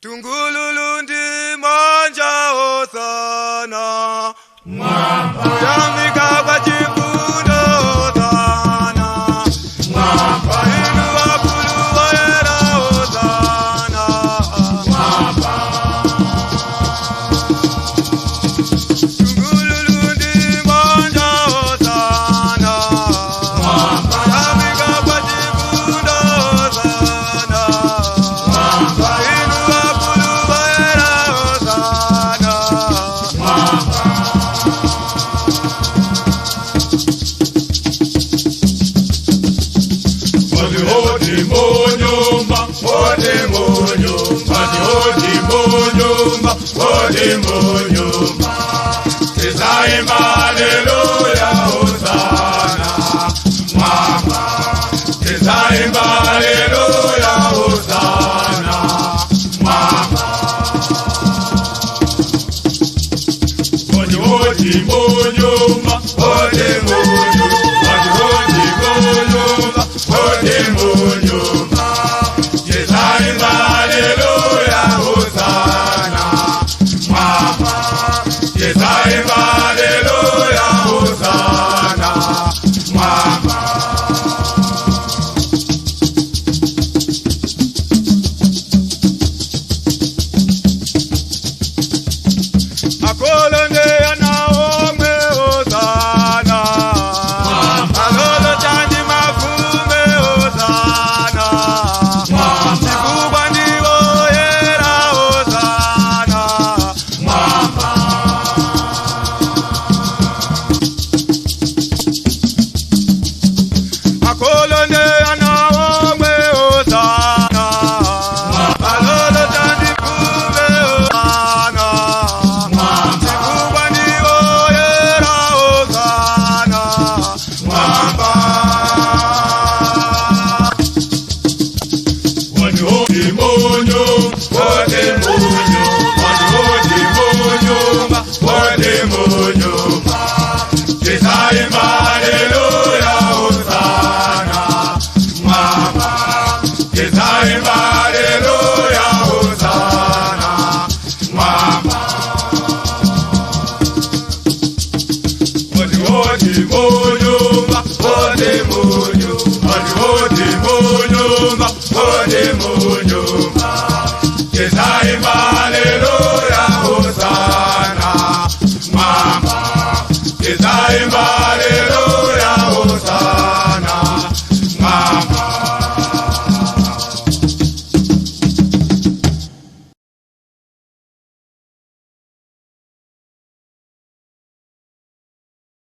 Tungululu ndi manja osana mwamba yamika kwa chifundo osana mwamba inu wakulu waera osana mwamba Tungululu ndi manja osana mwamba yamika kwa chifundo osana mwamba Hallelujah, Hosanna, Mama. Hallelujah, Hosanna, Mama. Odi odi monyoma, odi monyoma, odi monyoma, odi monyoma. Hallelujah, Hosanna, Mama. Hallelujah, Hosanna, Mama. Akolonde anaombe osana Alolo chandi mafume osana Chikuba ndiwo era osana Akolonde anaombe osana Alolo chandi mafume osana Chikuba ndiwo era osana Mwamba Odi odi monyo, odi monyo, odi monyo, odi monyo. Hallelujah, Hosanna, Mama. Hallelujah, Hosanna, Mama. Odi odi monyo, odi monyo, odi monyo, odi monyo. Hallelujah.